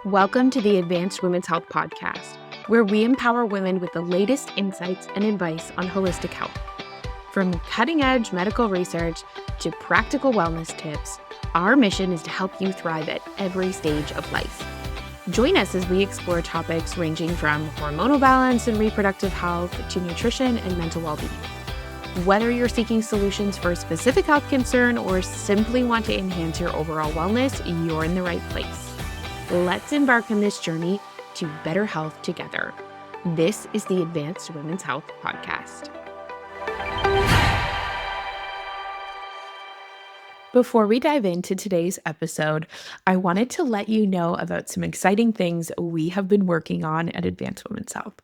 Welcome to the Advanced Women's Health Podcast, where we empower women with the latest insights and advice on holistic health. From cutting-edge medical research to practical wellness tips, our mission is to help you thrive at every stage of life. Join us as we explore topics ranging from hormonal balance and reproductive health to nutrition and mental well-being. Whether you're seeking solutions for a specific health concern or simply want to enhance your overall wellness, you're in the right place. Let's embark on this journey to better health together. This is the Advanced Women's Health Podcast. Before we dive into today's episode, I wanted to let you know about some exciting things we have been working on at Advanced Women's Health.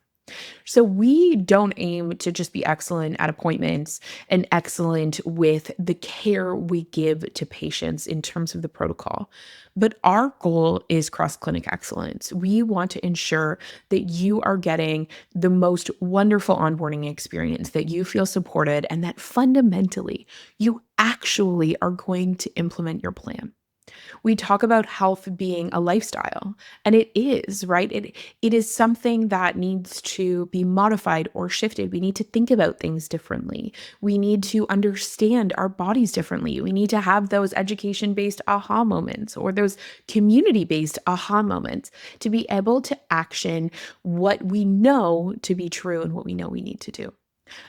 So we don't aim to just be excellent at appointments and excellent with the care we give to patients in terms of the protocol, but our goal is cross-clinic excellence. We want to ensure that you are getting the most wonderful onboarding experience, that you feel supported, and that fundamentally you actually are going to implement your plan. We talk about health being a lifestyle, and it is, right? It is something that needs to be modified or shifted. We need to think about things differently. We need to understand our bodies differently. We need to have those education-based aha moments or those community-based aha moments to be able to action what we know to be true and what we know we need to do.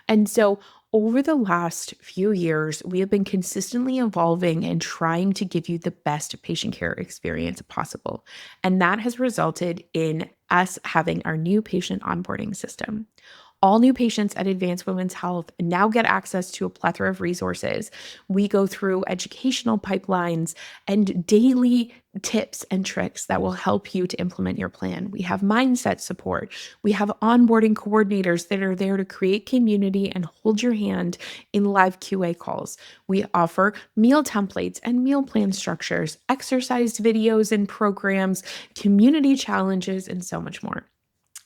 And so over the last few years, we have been consistently evolving and trying to give you the best patient care experience possible. And that has resulted in us having our new patient onboarding system. All new patients at Advanced Women's Health now get access to a plethora of resources. We go through educational pipelines and daily tips and tricks that will help you to implement your plan. We have mindset support. We have onboarding coordinators that are there to create community and hold your hand in live QA calls. We offer meal templates and meal plan structures, exercise videos and programs, community challenges, and so much more.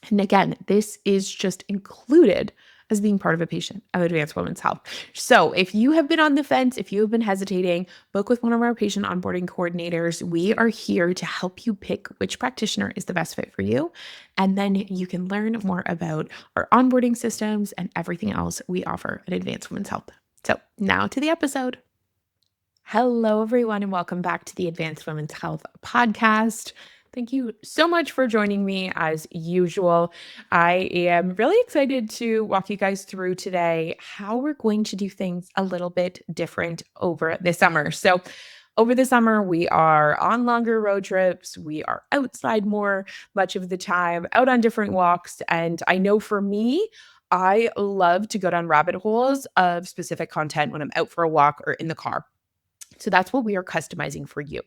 And again, this is just included as being part of a patient of Advanced Women's Health. So if you have been on the fence, if you have been hesitating, book with one of our patient onboarding coordinators. We are here to help you pick which practitioner is the best fit for you. And then you can learn more about our onboarding systems and everything else we offer at Advanced Women's Health. So now to the episode. Hello, everyone, and welcome back to the Advanced Women's Health Podcast. Thank you so much for joining me as usual. I am really excited to walk you guys through today how we're going to do things a little bit different over the summer. So over the summer, we are on longer road trips. We are outside more much of the time, out on different walks. And I know for me, I love to go down rabbit holes of specific content when I'm out for a walk or in the car. So that's what we are customizing for you.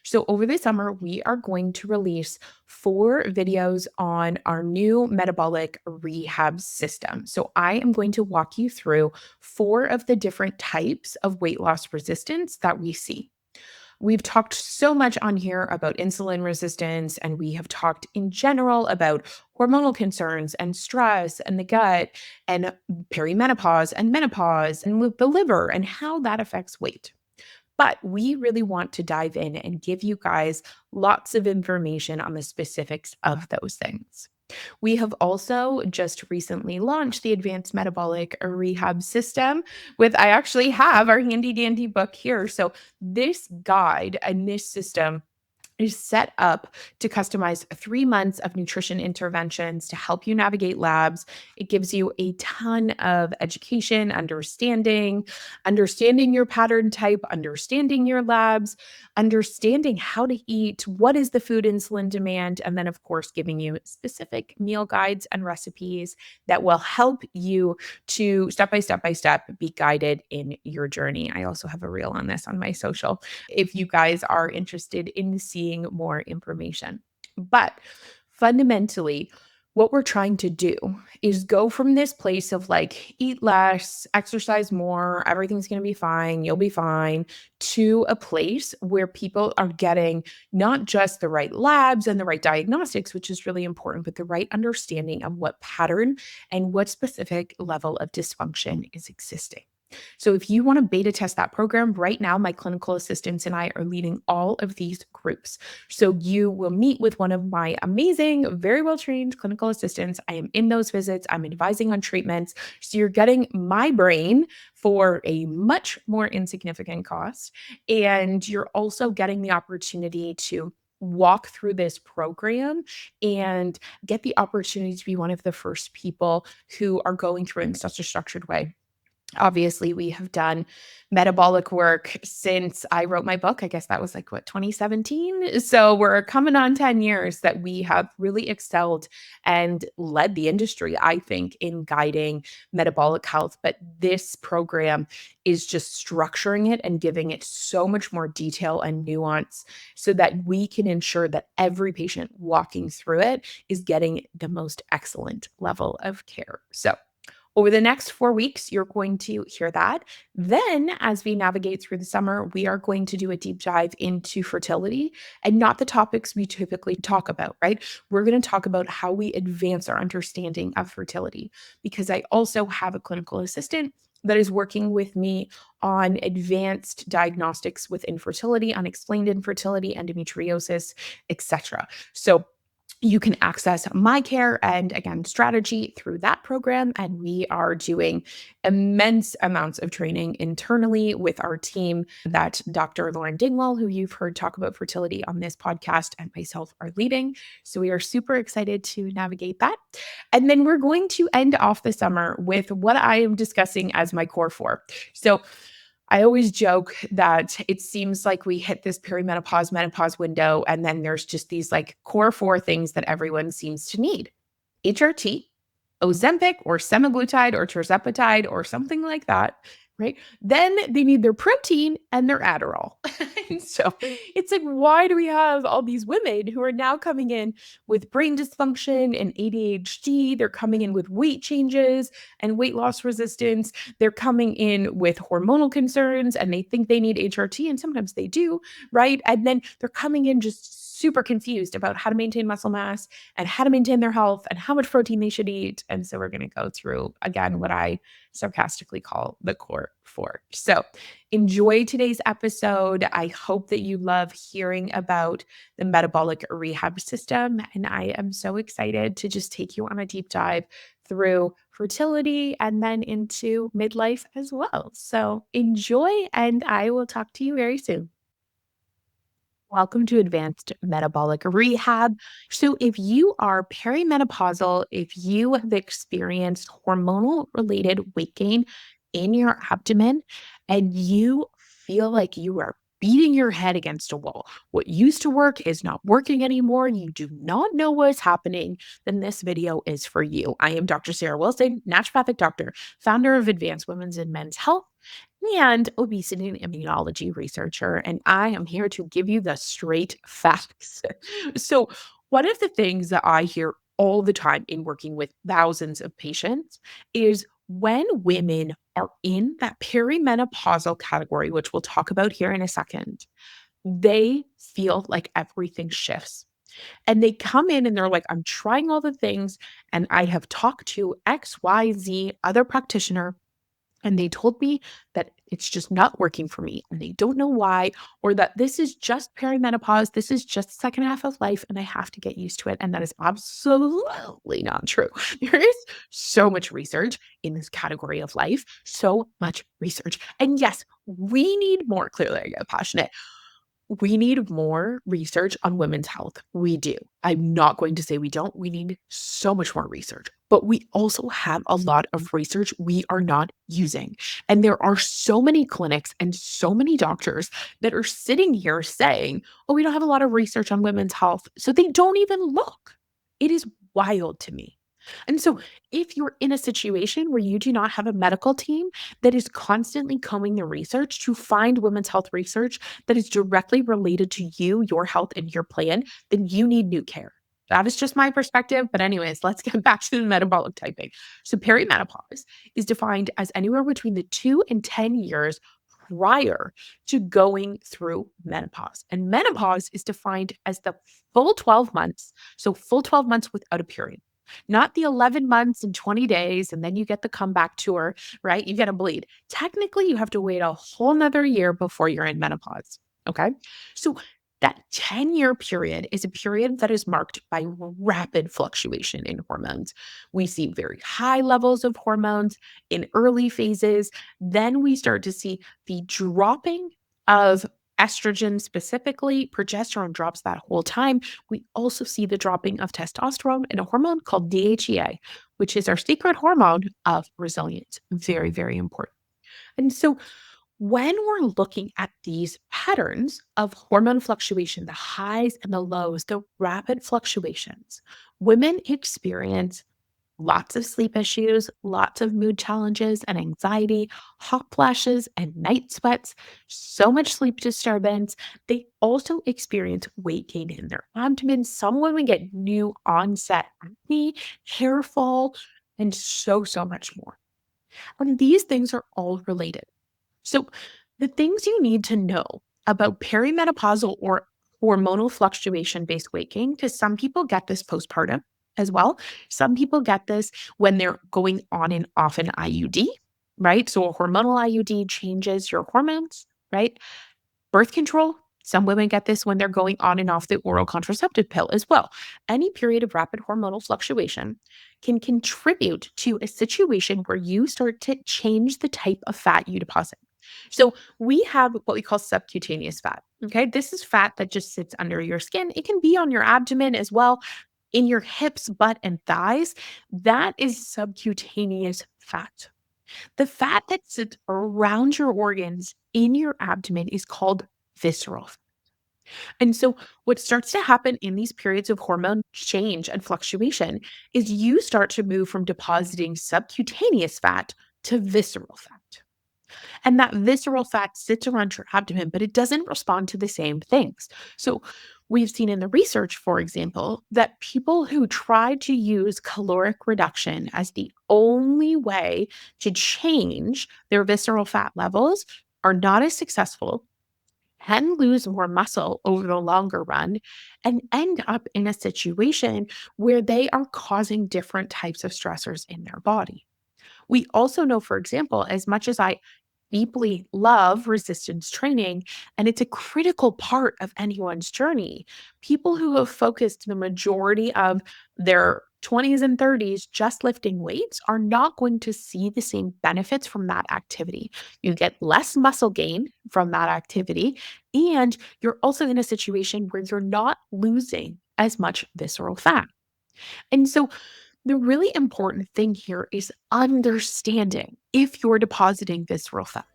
So over the summer, we are going to release 4 videos on our new metabolic rehab system. So I am going to walk you through 4 of the different types of weight loss resistance that we see. We've talked so much on here about insulin resistance, and we have talked in general about hormonal concerns and stress and the gut and perimenopause and menopause and the liver and how that affects weight. But we really want to dive in and give you guys lots of information on the specifics of those things. We have also just recently launched the Advanced Metabolic Rehab System I actually have our handy dandy book here. So this guide and this system is set up to customize 3 months of nutrition interventions to help you navigate labs. It gives you a ton of education, understanding your pattern type, understanding your labs, understanding how to eat, what is the food insulin demand, and then, of course, giving you specific meal guides and recipes that will help you to step by step be guided in your journey. I also have a reel on this on my social if you guys are interested in seeing more information. But fundamentally, what we're trying to do is go from this place of like, eat less, exercise more, everything's going to be fine, you'll be fine, to a place where people are getting not just the right labs and the right diagnostics, which is really important, but the right understanding of what pattern and what specific level of dysfunction is existing. So if you want to beta test that program right now, my clinical assistants and I are leading all of these groups. So you will meet with one of my amazing, very well trained clinical assistants. I am in those visits, I'm advising on treatments. So you're getting my brain for a much more insignificant cost. And you're also getting the opportunity to walk through this program and get the opportunity to be one of the first people who are going through it in such a structured way. Obviously, we have done metabolic work since I wrote my book. I guess that was like what, 2017? So we're coming on 10 years that we have really excelled and led the industry, I think, in guiding metabolic health. But this program is just structuring it and giving it so much more detail and nuance so that we can ensure that every patient walking through it is getting the most excellent level of care. So, over the next 4 weeks, you're going to hear that. Then, as we navigate through the summer, we are going to do a deep dive into fertility and not the topics we typically talk about, right? We're going to talk about how we advance our understanding of fertility because I also have a clinical assistant that is working with me on advanced diagnostics with infertility, unexplained infertility, endometriosis, etc. So, you can access my care and again strategy through that program. And we are doing immense amounts of training internally with our team that Dr. Lauren Dingwall, who you've heard talk about fertility on this podcast, and myself are leading. So we are super excited to navigate that. And then we're going to end off the summer with what I am discussing as my core four. So I always joke that it seems like we hit this perimenopause, menopause window, and then there's just these like core four things that everyone seems to need: HRT, Ozempic or semaglutide or tirzepatide or something like that, right? Then they need their protein and their Adderall. And so it's like, why do we have all these women who are now coming in with brain dysfunction and ADHD? They're coming in with weight changes and weight loss resistance. They're coming in with hormonal concerns and they think they need HRT, and sometimes they do, right? And then they're coming in just super confused about how to maintain muscle mass and how to maintain their health and how much protein they should eat. And so we're going to go through again what I sarcastically call the core four. So enjoy today's episode. I hope that you love hearing about the metabolic rehab system. And I am so excited to just take you on a deep dive through fertility and then into midlife as well. So enjoy, and I will talk to you very soon. Welcome to Advanced Metabolic Rehab. So, if you are perimenopausal, if you have experienced hormonal related weight gain in your abdomen, and you feel like you are beating your head against a wall, what used to work is not working anymore, you do not know what's happening, then this video is for you. I am Dr. Sarah Wilson, naturopathic doctor, founder of Advanced Women's and Men's Health, and obesity and immunology researcher. And I am here to give you the straight facts. So, one of the things that I hear all the time in working with thousands of patients is when women are in that perimenopausal category, which we'll talk about here in a second, they feel like everything shifts. And they come in and they're like, I'm trying all the things, and I have talked to XYZ other practitioner and they told me that it's just not working for me and they don't know why, or that this is just perimenopause. This is just the second half of life and I have to get used to it. And that is absolutely not true. There is so much research in this category of life, so much research. And yes, we need more. Clearly, I get passionate. We need more research on women's health. We do. I'm not going to say we don't. We need so much more research. But we also have a lot of research we are not using. And there are so many clinics and so many doctors that are sitting here saying, oh, we don't have a lot of research on women's health. So they don't even look. It is wild to me. And so, if you're in a situation where you do not have a medical team that is constantly combing the research to find women's health research that is directly related to you, your health, and your plan, then you need new care. That is just my perspective. But, anyways, let's get back to the metabolic typing. So, perimenopause is defined as anywhere between the 2 and 10 years prior to going through menopause. And menopause is defined as the full 12 months. So, full 12 months without a period. not the 11 months and 20 days, and then you get the comeback tour, right? You get a bleed. Technically, you have to wait a whole nother year before you're in menopause. Okay. So that 10-year period is a period that is marked by rapid fluctuation in hormones. We see very high levels of hormones in early phases. Then we start to see the dropping of estrogen specifically. Progesterone drops that whole time. We also see the dropping of testosterone and a hormone called DHEA, which is our secret hormone of resilience. Very, very important. And so when we're looking at these patterns of hormone fluctuation, the highs and the lows, the rapid fluctuations, women experience lots of sleep issues, lots of mood challenges and anxiety, hot flashes and night sweats, so much sleep disturbance. They also experience weight gain in their abdomen. Some women get new onset acne, hair fall, and so much more. And these things are all related. So, the things you need to know about perimenopausal or hormonal fluctuation based weight gain, because some people get this postpartum as well. Some people get this when they're going on and off an IUD, right? So, a hormonal IUD changes your hormones, right? Birth control. Some women get this when they're going on and off the oral contraceptive pill as well. Any period of rapid hormonal fluctuation can contribute to a situation where you start to change the type of fat you deposit. So we have what we call subcutaneous fat. Okay. This is fat that just sits under your skin. It can be on your abdomen as well, in your hips, butt, and thighs. That is subcutaneous fat. The fat that sits around your organs in your abdomen is called visceral. And so, what starts to happen in these periods of hormone change and fluctuation is you start to move from depositing subcutaneous fat to visceral fat. And that visceral fat sits around your abdomen, but it doesn't respond to the same things. So, we've seen in the research, for example, that people who try to use caloric reduction as the only way to change their visceral fat levels are not as successful, can lose more muscle over the longer run, and end up in a situation where they are causing different types of stressors in their body. We also know, for example, as much as I deeply love resistance training, and it's a critical part of anyone's journey, people who have focused the majority of their 20s and 30s just lifting weights are not going to see the same benefits from that activity. You get less muscle gain from that activity, and you're also in a situation where you're not losing as much visceral fat. And so the really important thing here is understanding if you're depositing visceral fat.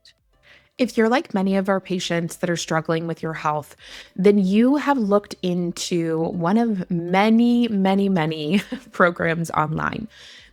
If you're like many of our patients that are struggling with your health, then you have looked into one of many programs online.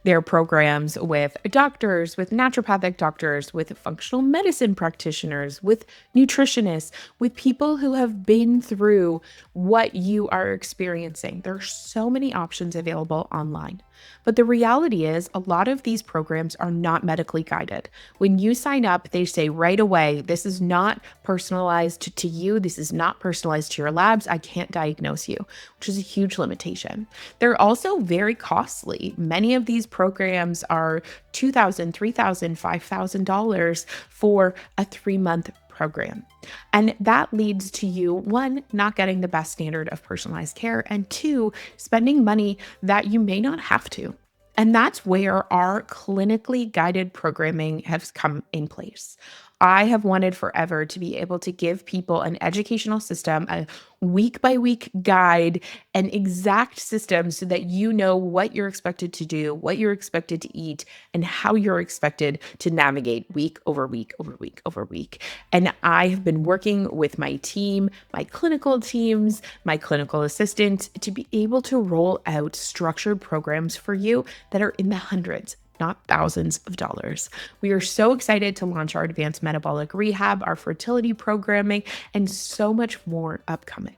There are programs with doctors, with naturopathic doctors, with functional medicine practitioners, with nutritionists, with people who have been through what you are experiencing. There are so many options available online. But the reality is, a lot of these programs are not medically guided. When you sign up, they say right away, this is not personalized to you. This is not personalized to your labs. I can't diagnose you, which is a huge limitation. They're also very costly. Many of these programs are $2,000, $3,000, $5,000 for a 3-month program. And that leads to you, one, not getting the best standard of personalized care, and two, spending money that you may not have to. And that's where our clinically guided programming has come in place. I have wanted forever to be able to give people an educational system, a week by week guide, an exact system so that you know what you're expected to do, what you're expected to eat, and how you're expected to navigate week over week over week over week. And I have been working with my team, my clinical teams, my clinical assistants to be able to roll out structured programs for you that are in the hundreds, not thousands of dollars. We are so excited to launch our Advanced Metabolic Rehab, our fertility programming, and so much more upcoming.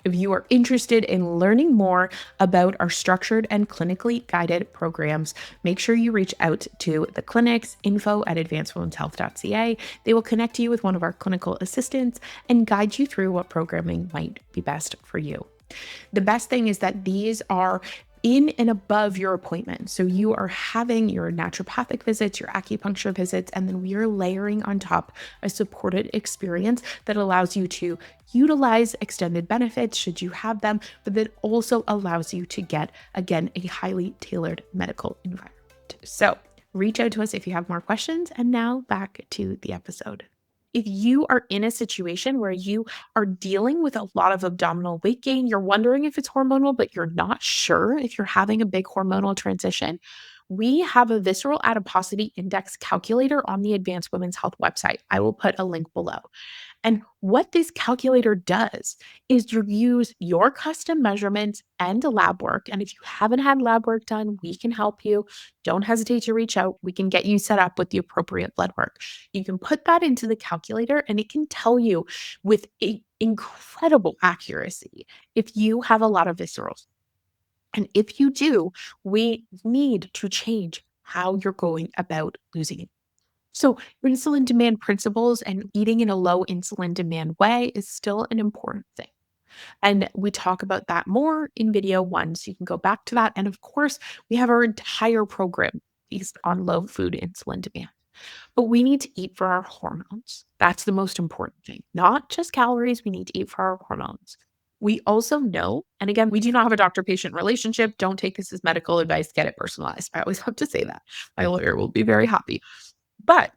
If you are interested in learning more about our structured and clinically guided programs, make sure you reach out to the clinics, info@advancedwomen'shealth.ca. They will connect you with one of our clinical assistants and guide you through what programming might be best for you. The best thing is that these are in and above your appointment. So you are having your naturopathic visits, your acupuncture visits, and then we are layering on top a supported experience that allows you to utilize extended benefits should you have them, but that also allows you to get, again, a highly tailored medical environment. So reach out to us if you have more questions. And now back to the episode. If you are in a situation where you are dealing with a lot of abdominal weight gain, you're wondering if it's hormonal, but you're not sure if you're having a big hormonal transition, we have a visceral adiposity index calculator on the Advanced Women's Health website. I will put a link below. And what this calculator does is you use your custom measurements and lab work. And if you haven't had lab work done, we can help you. Don't hesitate to reach out. We can get you set up with the appropriate blood work. You can put that into the calculator and it can tell you with incredible accuracy if you have a lot of viscerals. And if you do, we need to change how you're going about losing it. So, insulin demand principles and eating in a low insulin demand way is still an important thing. And we talk about that more in video one. So, you can go back to that. And of course, we have our entire program based on low food insulin demand. But we need to eat for our hormones. That's the most important thing, not just calories. We need to eat for our hormones. We also know, and again, we do not have a doctor patient relationship. Don't take this as medical advice, get it personalized. I always have to say that. My lawyer will be very happy. But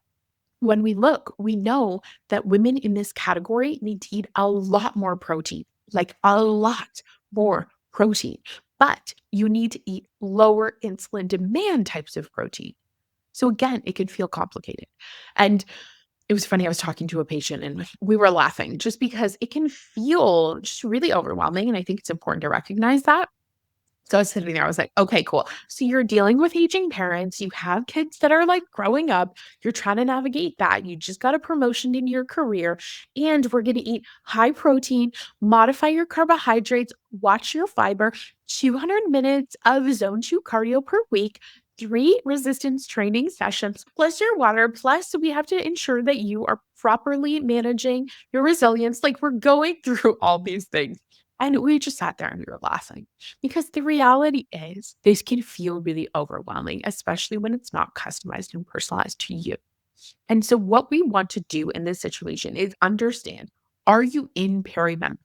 when we look, we know that women in this category need to eat a lot more protein, like a lot more protein. But you need to eat lower insulin demand types of protein. So again, it can feel complicated. And it was funny, I was talking to a patient and we were laughing just because it can feel just really overwhelming. And I think it's important to recognize that. So I was sitting there, I was like, okay, cool. So you're dealing with aging parents, you have kids that are like growing up, you're trying to navigate that. You just got a promotion in your career, and we're going to eat high protein, modify your carbohydrates, watch your fiber, 200 minutes of zone 2 cardio per week, 3 resistance training sessions, plus your water. Plus, we have to ensure that you are properly managing your resilience. Like we're going through all these things. And we just sat there and we were laughing because the reality is this can feel really overwhelming, especially when it's not customized and personalized to you. And so, what we want to do in this situation is understand, are you in perimenopause?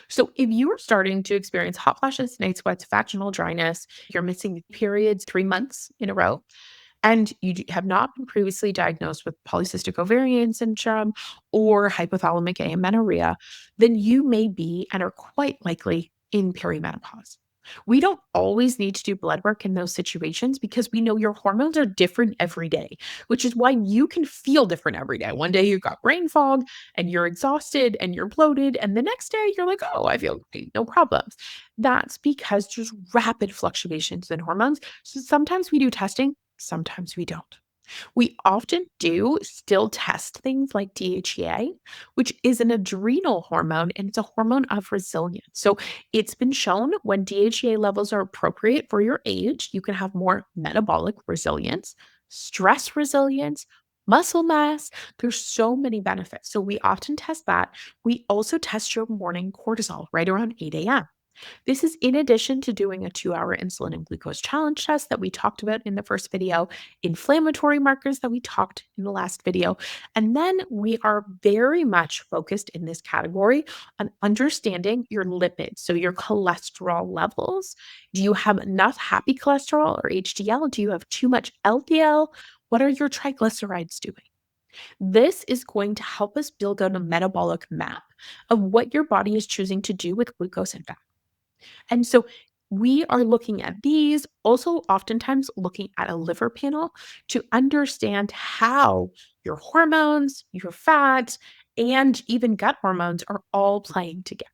So, if you are starting to experience hot flashes, night sweats, vaginal dryness, you're missing periods 3 months in a row, and you have not been previously diagnosed with polycystic ovarian syndrome or hypothalamic amenorrhea, then you may be and are quite likely in perimenopause. We don't always need to do blood work in those situations because we know your hormones are different every day, which is why you can feel different every day. One day you've got brain fog and you're exhausted and you're bloated, and the next day you're like, oh, I feel great, no problems. That's because there's rapid fluctuations in hormones. So sometimes we do testing, sometimes we don't. We often do still test things like DHEA, which is an adrenal hormone and it's a hormone of resilience. So it's been shown when DHEA levels are appropriate for your age, you can have more metabolic resilience, stress resilience, muscle mass. There's so many benefits. So we often test that. We also test your morning cortisol right around 8 a.m. This is in addition to doing a 2-hour insulin and glucose challenge test that we talked about in the first video, inflammatory markers that we talked in the last video. And then we are very much focused in this category on understanding your lipids, so your cholesterol levels. Do you have enough happy cholesterol or HDL? Do you have too much LDL? What are your triglycerides doing? This is going to help us build out a metabolic map of what your body is choosing to do with glucose and fat. And so we are looking at these, also oftentimes looking at a liver panel to understand how your hormones, your fats, and even gut hormones are all playing together.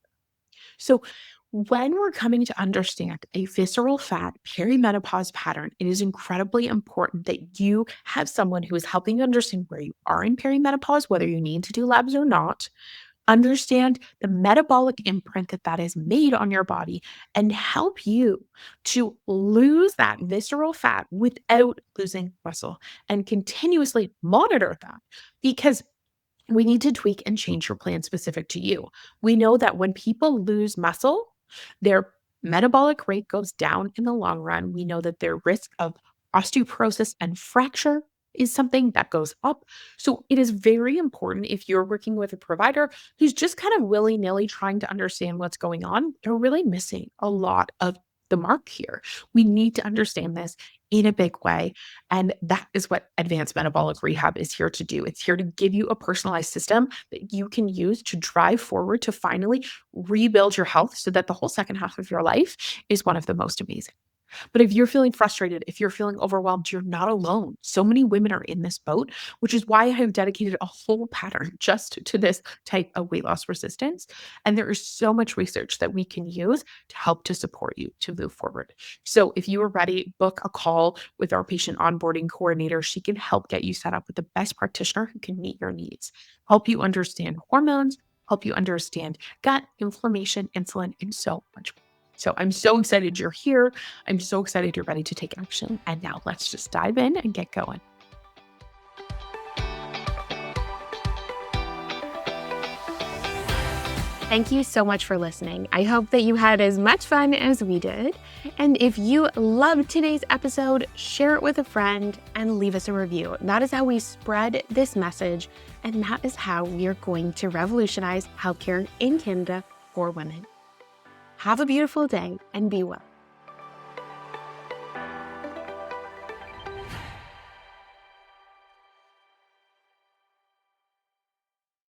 So when we're coming to understand a visceral fat perimenopause pattern, it is incredibly important that you have someone who is helping you understand where you are in perimenopause, whether you need to do labs or not, understand the metabolic imprint that that has made on your body, and help you to lose that visceral fat without losing muscle and continuously monitor that because we need to tweak and change your plan specific to you. We know that when people lose muscle, their Metabolic rate goes down in the long run. We know that their risk of osteoporosis and fracture is something that goes up. So it is very important if you're working with a provider who's just kind of willy nilly trying to understand what's going on, they're really missing a lot of the mark here. We need to understand this in a big way. And that is what advanced metabolic rehab is here to do. It's here to give you a personalized system that you can use to drive forward to finally rebuild your health so that the whole second half of your life is one of the most amazing. But if you're feeling frustrated, if you're feeling overwhelmed, you're not alone. So many women are in this boat, which is why I have dedicated a whole pattern just to this type of weight loss resistance. And there is so much research that we can use to help to support you to move forward. So if you are ready, book a call with our patient onboarding coordinator. She can help get you set up with the best practitioner who can meet your needs, help you understand hormones, help you understand gut, inflammation, insulin, and so much more. So I'm so excited you're here. I'm so excited you're ready to take action. And now let's just dive in and get going. Thank you so much for listening. I hope that you had as much fun as we did. And if you loved today's episode, share it with a friend and leave us a review. That is how we spread this message. And that is how we are going to revolutionize healthcare in Canada for women. Have a beautiful day and be well.